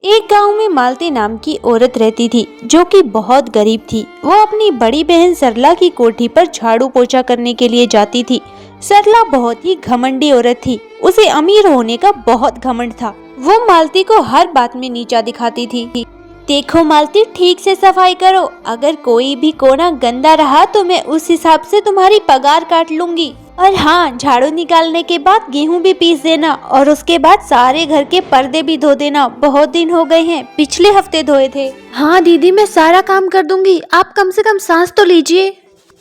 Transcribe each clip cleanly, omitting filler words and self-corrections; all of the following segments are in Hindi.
एक गांव में मालती नाम की औरत रहती थी जो कि बहुत गरीब थी। वो अपनी बड़ी बहन सरला की कोठी पर झाड़ू पोछा करने के लिए जाती थी। सरला बहुत ही घमंडी औरत थी। उसे अमीर होने का बहुत घमंड था। वो मालती को हर बात में नीचा दिखाती थी। देखो मालती, ठीक से सफाई करो। अगर कोई भी कोना गंदा रहा तो मैं उस हिसाब से तुम्हारी पगार काट लूंगी। और हाँ, झाड़ू निकालने के बाद गेहूं भी पीस देना और उसके बाद सारे घर के पर्दे भी धो देना। बहुत दिन हो गए हैं, पिछले हफ्ते धोए थे। हाँ दीदी, मैं सारा काम कर दूंगी। आप कम से कम सांस तो लीजिए।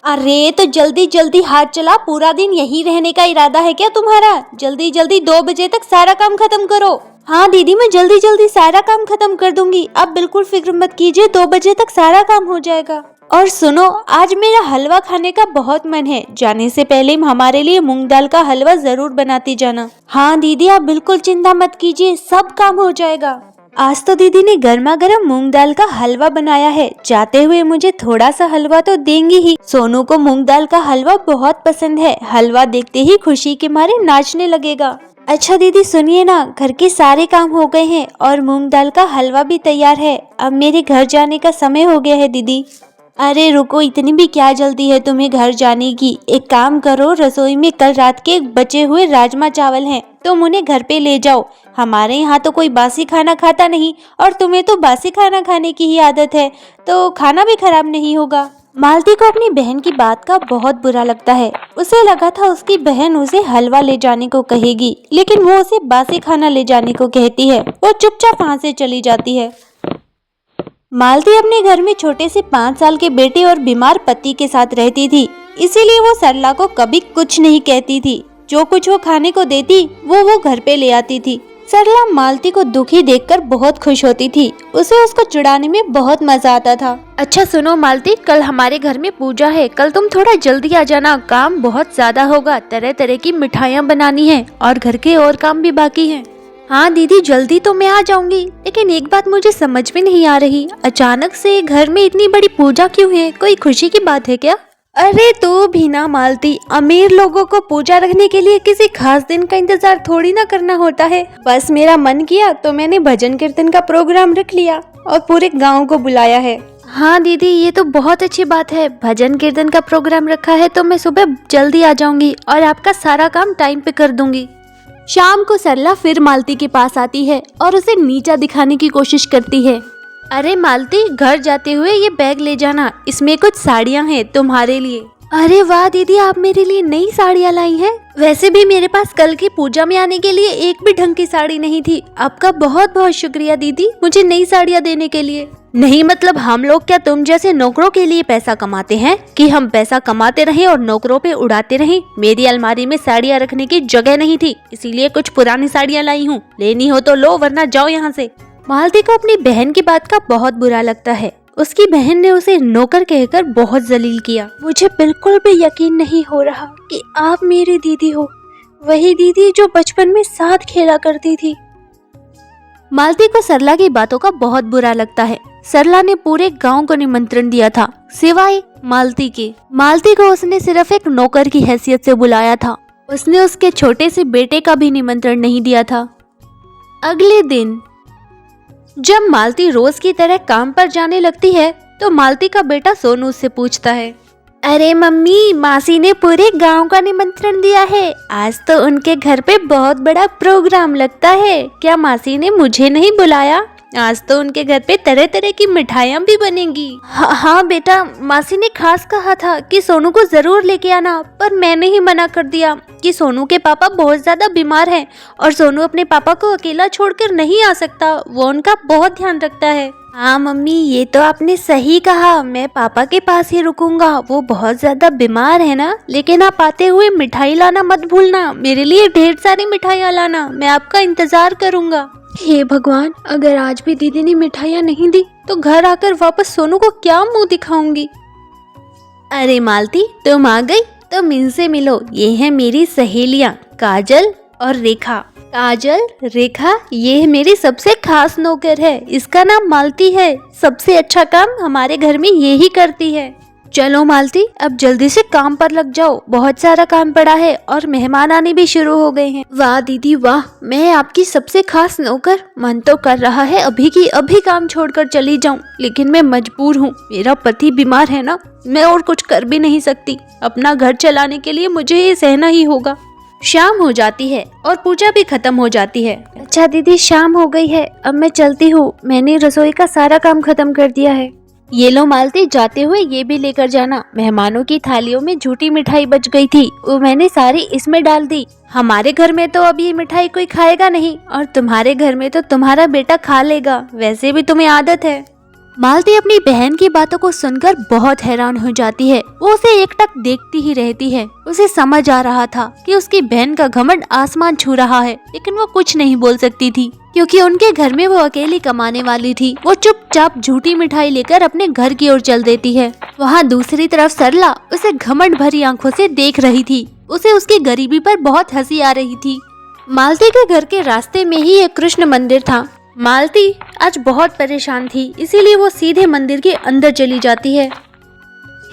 अरे तो जल्दी जल्दी हाथ चला। पूरा दिन यहीं रहने का इरादा है क्या तुम्हारा? जल्दी जल्दी 2 बजे तक सारा काम खत्म करो। हाँ दीदी, मैं जल्दी जल्दी सारा काम खत्म कर दूंगी। आप बिल्कुल फिक्र मत कीजिए, 2 बजे तक सारा काम हो जाएगा। और सुनो, आज मेरा हलवा खाने का बहुत मन है। जाने से पहले हमारे लिए मूंग दाल का हलवा जरूर बनाती जाना। हाँ दीदी, आप बिल्कुल चिंता मत कीजिए, सब काम हो जाएगा। आज तो दीदी ने गर्मा गर्म मूंग दाल का हलवा बनाया है। जाते हुए मुझे थोड़ा सा हलवा तो देंगी ही। सोनू को मूंग दाल का हलवा बहुत पसंद है। हलवा देखते ही खुशी के मारे नाचने लगेगा। अच्छा दीदी सुनिए ना, घर के सारे काम हो गए हैं और मूंग दाल का हलवा भी तैयार है। अब मेरे घर जाने का समय हो गया है दीदी। अरे रुको, इतनी भी क्या जल्दी है तुम्हें घर जाने की? एक काम करो, रसोई में कल रात के बचे हुए राजमा चावल हैं, तुम उन्हें घर पे ले जाओ। हमारे यहाँ तो कोई बासी खाना खाता नहीं और तुम्हें तो बासी खाना खाने की ही आदत है, तो खाना भी खराब नहीं होगा। मालती को अपनी बहन की बात का बहुत बुरा लगता है। उसे लगा था उसकी बहन उसे हलवा ले जाने को कहेगी, लेकिन वो उसे बासी खाना ले जाने को कहती है। वो चुपचाप वहाँ से चली जाती है। मालती अपने घर में छोटे से 5 साल के बेटे और बीमार पति के साथ रहती थी, इसीलिए वो सरला को कभी कुछ नहीं कहती थी। जो कुछ वो खाने को देती वो घर पे ले आती थी। सरला मालती को दुखी देखकर बहुत खुश होती थी। उसे उसको चिढ़ाने में बहुत मजा आता था। अच्छा सुनो मालती, कल हमारे घर में पूजा है। कल तुम थोड़ा जल्दी आ जाना, काम बहुत ज्यादा होगा। तरह तरह की मिठाइयाँ बनानी है और घर के और काम भी बाकी हैं। हाँ दीदी, जल्दी तो मैं आ जाऊंगी, लेकिन एक बात मुझे समझ में नहीं आ रही। अचानक से घर में इतनी बड़ी पूजा क्यों है? कोई खुशी की बात है क्या? अरे तू भी ना मालती, अमीर लोगों को पूजा रखने के लिए किसी खास दिन का इंतजार थोड़ी ना करना होता है। बस मेरा मन किया तो मैंने भजन कीर्तन का प्रोग्राम रख लिया और पूरे गांव को बुलाया है। हाँ दीदी, ये तो बहुत अच्छी बात है। भजन कीर्तन का प्रोग्राम रखा है तो मैं सुबह जल्दी आ जाऊंगी और आपका सारा काम टाइम पे कर दूंगी। शाम को सरला फिर मालती के पास आती है और उसे नीचा दिखाने की कोशिश करती है। अरे मालती, घर जाते हुए ये बैग ले जाना, इसमें कुछ साड़ियाँ हैं तुम्हारे लिए। अरे वाह दीदी, आप मेरे लिए नई साड़ियाँ लाई हैं। वैसे भी मेरे पास कल की पूजा में आने के लिए एक भी ढंग की साड़ी नहीं थी। आपका बहुत बहुत शुक्रिया दीदी, मुझे नई साड़ियाँ देने के लिए। नहीं मतलब हम लोग क्या तुम जैसे नौकरों के लिए पैसा कमाते हैं कि हम पैसा कमाते रहें और नौकरों पे उड़ाते रहें? मेरी अलमारी में साड़ियाँ रखने की जगह नहीं थी, इसीलिए कुछ पुरानी साड़ियाँ लाई हूँ। लेनी हो तो लो, वरना जाओ यहाँ से। मालती को अपनी बहन की बात का बहुत बुरा लगता है। उसकी बहन ने उसे नौकर कहकर बहुत जलील किया। मुझे बिल्कुल भी यकीन नहीं हो रहा कि आप मेरी दीदी हो, वही दीदी जो बचपन में साथ खेला करती थी। मालती को सरला की बातों का बहुत बुरा लगता है। सरला ने पूरे गांव को निमंत्रण दिया था, सिवाय मालती के। मालती को उसने सिर्फ एक नौकर की हैसियत से बुलाया था। उसने उसके छोटे से बेटे का भी निमंत्रण नहीं दिया था। अगले दिन जब मालती रोज की तरह काम पर जाने लगती है तो मालती का बेटा सोनू उससे पूछता है, अरे मम्मी, मासी ने पूरे गांव का निमंत्रण दिया है। आज तो उनके घर पे बहुत बड़ा प्रोग्राम लगता है। क्या मासी ने मुझे नहीं बुलाया? आज तो उनके घर पे तरह तरह की मिठाइयाँ भी बनेंगी। हाँ बेटा, मासी ने खास कहा था कि सोनू को जरूर लेके आना, पर मैंने ही मना कर दिया कि सोनू के पापा बहुत ज्यादा बीमार हैं और सोनू अपने पापा को अकेला छोड़कर नहीं आ सकता। वो उनका बहुत ध्यान रखता है। हाँ मम्मी, ये तो आपने सही कहा। मैं पापा के पास ही रुकूंगा, वो बहुत ज्यादा बीमार है ना। लेकिन आप आते हुए मिठाई लाना मत भूलना। मेरे लिए ढेर सारी मिठाइयाँ लाना, मैं आपका इंतजार करूंगा। हे भगवान, अगर आज भी दीदी ने मिठाइयाँ नहीं दी तो घर आकर वापस सोनू को क्या मुंह दिखाऊंगी। अरे मालती, तुम आ गई? तुम इनसे मिलो, ये है मेरी सहेलियाँ काजल और रेखा। काजल, रेखा, ये मेरी सबसे खास नौकर है। इसका नाम मालती है। सबसे अच्छा काम हमारे घर में ये ही करती है। चलो मालती, अब जल्दी से काम पर लग जाओ, बहुत सारा काम पड़ा है और मेहमान आने भी शुरू हो गए हैं। वाह दीदी वाह, मैं आपकी सबसे खास नौकर। मन तो कर रहा है अभी की अभी काम छोड़कर चली जाऊं, लेकिन मैं मजबूर हूँ। मेरा पति बीमार है ना, मैं और कुछ कर भी नहीं सकती। अपना घर चलाने के लिए मुझे ये सहना ही होगा। शाम हो जाती है और पूजा भी खत्म हो जाती है। अच्छा दीदी, शाम हो गई है, अब मैं चलती हूँ। मैंने रसोई का सारा काम खत्म कर दिया है। ये लो मालती, जाते हुए ये भी लेकर जाना। मेहमानों की थालियों में झूठी मिठाई बच गई थी, वो मैंने सारी इसमें डाल दी। हमारे घर में तो अब ये मिठाई कोई खाएगा नहीं, और तुम्हारे घर में तो तुम्हारा बेटा खा लेगा, वैसे भी तुम्हें आदत है। मालती अपनी बहन की बातों को सुनकर बहुत हैरान हो जाती है। वो उसे एकटक देखती ही रहती है। उसे समझ आ रहा था कि उसकी बहन का घमंड आसमान छू रहा है, लेकिन वो कुछ नहीं बोल सकती थी, क्योंकि उनके घर में वो अकेली कमाने वाली थी। वो चुपचाप झूठी मिठाई लेकर अपने घर की ओर चल देती है। वहाँ दूसरी तरफ सरला उसे घमंड भरी आंखों से देख रही थी। उसे उसकी गरीबी पर बहुत हंसी आ रही थी। मालती के घर के रास्ते में ही एक कृष्ण मंदिर था। मालती आज बहुत परेशान थी, इसीलिए वो सीधे मंदिर के अंदर चली जाती है।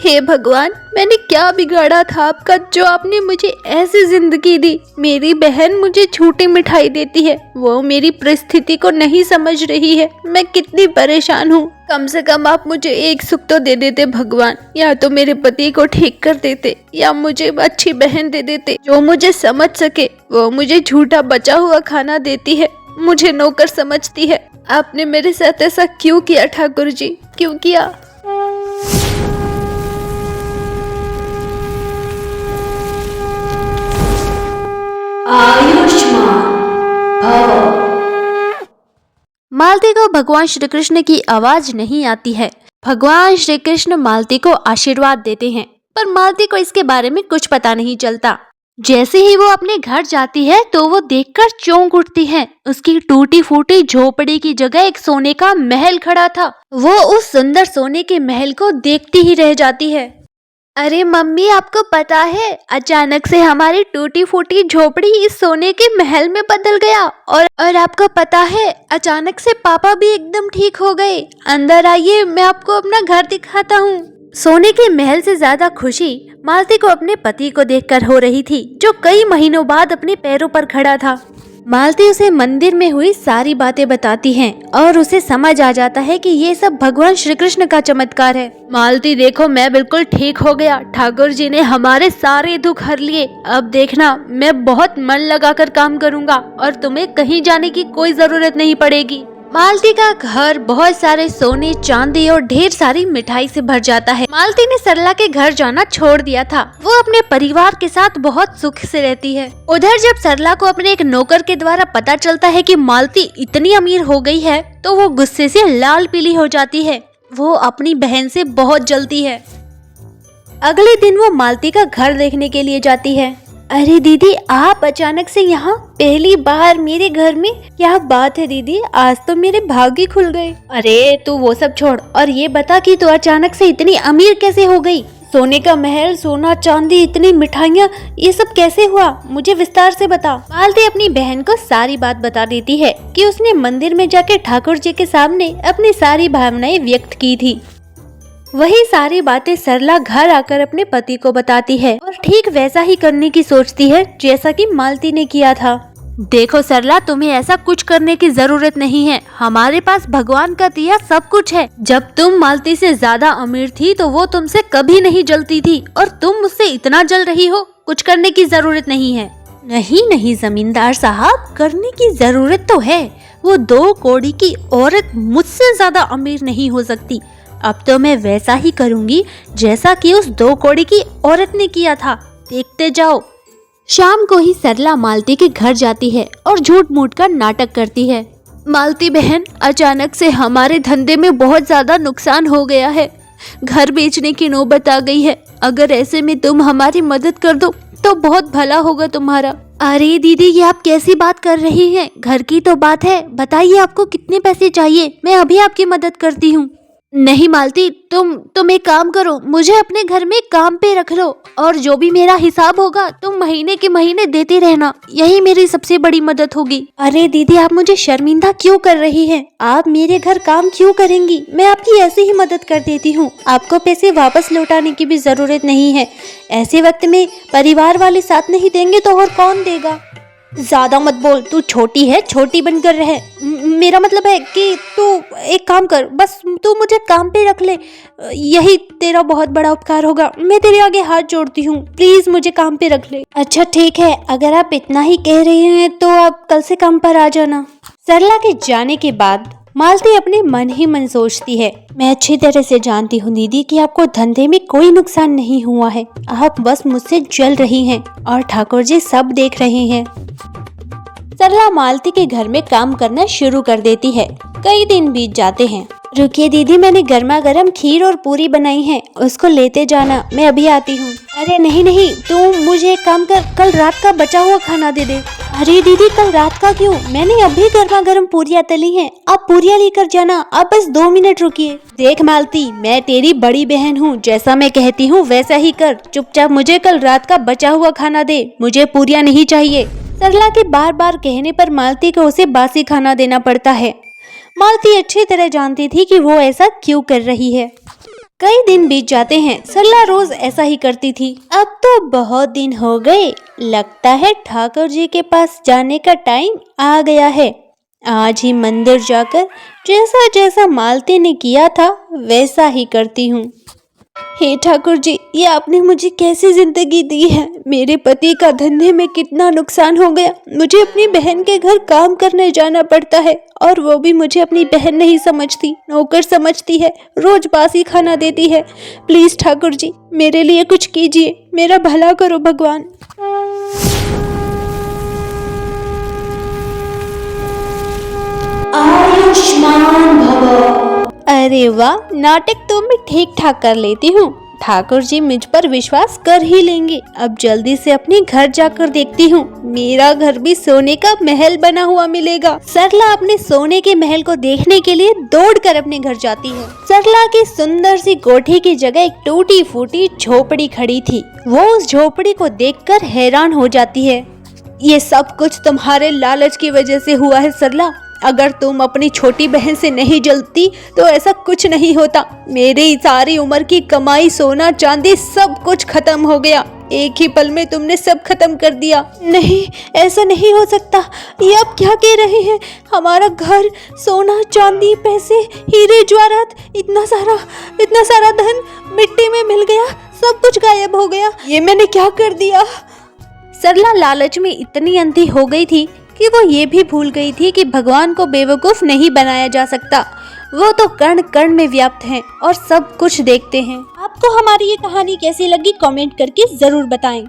हे भगवान, मैंने क्या बिगाड़ा था आपका, जो आपने मुझे ऐसी जिंदगी दी। मेरी बहन मुझे झूठी मिठाई देती है, वो मेरी परिस्थिति को नहीं समझ रही है। मैं कितनी परेशान हूँ। कम से कम आप मुझे एक सुख तो दे देते भगवान। या तो मेरे पति को ठीक कर देते, या मुझे अच्छी बहन दे देते जो मुझे समझ सके। वो मुझे झूठा बचा हुआ खाना देती है, मुझे नौकर समझती है। आपने मेरे साथ ऐसा क्यों किया ठाकुर जी, क्यों किया? आयुष्मान भव। मालती को भगवान श्री कृष्ण की आवाज नहीं आती है। भगवान श्री कृष्ण मालती को आशीर्वाद देते हैं, पर मालती को इसके बारे में कुछ पता नहीं चलता। जैसे ही वो अपने घर जाती है तो वो देखकर चौंक उठती है। उसकी टूटी फूटी झोपड़ी की जगह एक सोने का महल खड़ा था। वो उस सुंदर सोने के महल को देखती ही रह जाती है। अरे मम्मी, आपको पता है, अचानक से हमारी टूटी फूटी झोपड़ी इस सोने के महल में बदल गया। और आपको पता है, अचानक से पापा भी एकदम ठीक हो गए। अंदर आइए, मैं आपको अपना घर दिखाता हूँ। सोने के महल से ज्यादा खुशी मालती को अपने पति को देखकर हो रही थी, जो कई महीनों बाद अपने पैरों पर खड़ा था। मालती उसे मंदिर में हुई सारी बातें बताती है और उसे समझ आ जाता है कि ये सब भगवान श्री कृष्ण का चमत्कार है। मालती देखो, मैं बिल्कुल ठीक हो गया। ठाकुर जी ने हमारे सारे दुख हर लिए। अब देखना, मैं बहुत मन लगाकर काम करूँगा और तुम्हें कहीं जाने की कोई जरूरत नहीं पड़ेगी। मालती का घर बहुत सारे सोने चांदी और ढेर सारी मिठाई से भर जाता है। मालती ने सरला के घर जाना छोड़ दिया था। वो अपने परिवार के साथ बहुत सुख से रहती है। उधर जब सरला को अपने एक नौकर के द्वारा पता चलता है कि मालती इतनी अमीर हो गई है, तो वो गुस्से से लाल पीली हो जाती है। वो अपनी बहन से बहुत जलती है। अगले दिन वो मालती का घर देखने के लिए जाती है। अरे दीदी, आप अचानक से यहाँ पहली बार मेरे घर में? क्या बात है दीदी, आज तो मेरे भाग्य खुल गए। अरे तू वो सब छोड़ और ये बता कि तू अचानक से इतनी अमीर कैसे हो गई? सोने का महल, सोना चांदी, इतनी मिठाइयाँ, ये सब कैसे हुआ? मुझे विस्तार से बता। मालती अपनी बहन को सारी बात बता देती है कि उसने मंदिर में जाकर ठाकुर जी के सामने अपनी सारी भावनाएं व्यक्त की थी। वही सारी बातें सरला घर आकर अपने पति को बताती है और ठीक वैसा ही करने की सोचती है जैसा कि मालती ने किया था। देखो सरला, तुम्हें ऐसा कुछ करने की जरूरत नहीं है। हमारे पास भगवान का दिया सब कुछ है। जब तुम मालती से ज्यादा अमीर थी तो वो तुमसे कभी नहीं जलती थी, और तुम मुझसे इतना जल रही हो। कुछ करने की जरूरत नहीं है। नहीं जमींदार साहब, करने की जरूरत तो है। वो 2 कौड़ी की औरत मुझसे ज्यादा अमीर नहीं हो सकती। अब तो मैं वैसा ही करूंगी जैसा कि उस 2 कौड़ी की औरत ने किया था। देखते जाओ। शाम को ही सरला मालती के घर जाती है और झूठ मूठ कर नाटक करती है। मालती बहन, अचानक से हमारे धंधे में बहुत ज्यादा नुकसान हो गया है। घर बेचने की नौबत आ गई है। अगर ऐसे में तुम हमारी मदद कर दो तो बहुत भला होगा तुम्हारा। अरे दीदी, ये आप कैसी बात कर रही हैं? घर की तो बात है। बताइए, आपको कितने पैसे चाहिए? मैं अभी आपकी मदद करती हूँ। नहीं मालती, तुम एक काम करो, मुझे अपने घर में काम पे रख लो और जो भी मेरा हिसाब होगा तुम महीने के महीने देते रहना, यही मेरी सबसे बड़ी मदद होगी। अरे दीदी, आप मुझे शर्मिंदा क्यों कर रही हैं? आप मेरे घर काम क्यों करेंगी? मैं आपकी ऐसे ही मदद कर देती हूँ, आपको पैसे वापस लौटाने की भी जरूरत नहीं है। ऐसे वक्त में परिवार वाले साथ नहीं देंगे तो और कौन देगा? ज्यादा मत बोल, तू छोटी है, छोटी बनकर रहे। मेरा मतलब है कि तू एक काम कर, बस तू मुझे काम पे रख ले, यही तेरा बहुत बड़ा उपकार होगा। मैं तेरे आगे हाथ जोड़ती हूँ, प्लीज मुझे काम पे रख ले। अच्छा ठीक है, अगर आप इतना ही कह रही हैं तो आप कल से काम पर आ जाना। सरला के जाने के बाद मालती अपने मन ही मन सोचती है, मैं अच्छी तरह से जानती हूँ दीदी कि आपको धंधे में कोई नुकसान नहीं हुआ है, आप बस मुझसे जल रही हैं और ठाकुर जी सब देख रहे हैं। सरला मालती के घर में काम करना शुरू कर देती है। कई दिन बीत जाते हैं। रुकिए दीदी, मैंने गर्मा गर्म खीर और पूरी बनाई है, उसको लेते जाना, मैं अभी आती हूँ। अरे नहीं नहीं, तू मुझे एक काम कर, कल रात का बचा हुआ खाना दे दे। अरे दीदी, कल रात का क्यों? मैंने अभी गर्मा गर्म पूरियाँ तली हैं, आप पूरियाँ लेकर जाना, आप बस 2 मिनट रुकिए। देख मालती, मैं तेरी बड़ी बहन हूँ, जैसा मैं कहती हूँ वैसा ही कर, चुपचाप मुझे कल रात का बचा हुआ खाना दे, मुझे पूरियाँ नहीं चाहिए। सरला के बार बार कहने पर मालती को उसे बासी खाना देना पड़ता है। मालती अच्छी तरह जानती थी कि वो ऐसा क्यों कर रही है। कई दिन बीत जाते हैं। सरला रोज ऐसा ही करती थी। अब तो बहुत दिन हो गए, लगता है ठाकुर जी के पास जाने का टाइम आ गया है। आज ही मंदिर जाकर जैसा जैसा मालती ने किया था वैसा ही करती हूँ। हे ठाकुर जी, ये आपने मुझे कैसी जिंदगी दी है? मेरे पति का धंधे में कितना नुकसान हो गया, मुझे अपनी बहन के घर काम करने जाना पड़ता है और वो भी मुझे अपनी बहन नहीं समझती, नौकर समझती है, रोज बासी खाना देती है। प्लीज ठाकुर जी, मेरे लिए कुछ कीजिए, मेरा भला करो भगवान। आयुष्मान भव। अरे वाह, नाटक तो मैं ठीक ठाक कर लेती हूँ। ठाकुर जी मुझ पर विश्वास कर ही लेंगे। अब जल्दी से अपने घर जाकर देखती हूँ, मेरा घर भी सोने का महल बना हुआ मिलेगा। सरला अपने सोने के महल को देखने के लिए दौड़कर अपने घर जाती है। सरला की सुंदर सी कोठी की जगह एक टूटी फूटी झोपड़ी खड़ी थी। वो उस झोपड़ी को देखकर हैरान हो जाती है। ये सब कुछ तुम्हारे लालच की वजह से हुआ है सरला। अगर तुम अपनी छोटी बहन से नहीं जलती तो ऐसा कुछ नहीं होता। मेरी सारी उम्र की कमाई, सोना चांदी सब कुछ खत्म हो गया। एक ही पल में तुमने सब खत्म कर दिया। नहीं, ऐसा नहीं हो सकता। ये आप क्या कह रहे हैं? हमारा घर, सोना चांदी, पैसे, हीरे जवाहरात, इतना सारा धन मिट्टी में मिल गया, सब कुछ गायब हो गया। ये मैंने क्या कर दिया? सरला लालच में इतनी अंधी हो गई थी कि वो ये भी भूल गई थी कि भगवान को बेवकूफ नहीं बनाया जा सकता। वो तो कण कण में व्याप्त हैं और सब कुछ देखते हैं। आपको हमारी ये कहानी कैसी लगी कमेंट करके जरूर बताएं।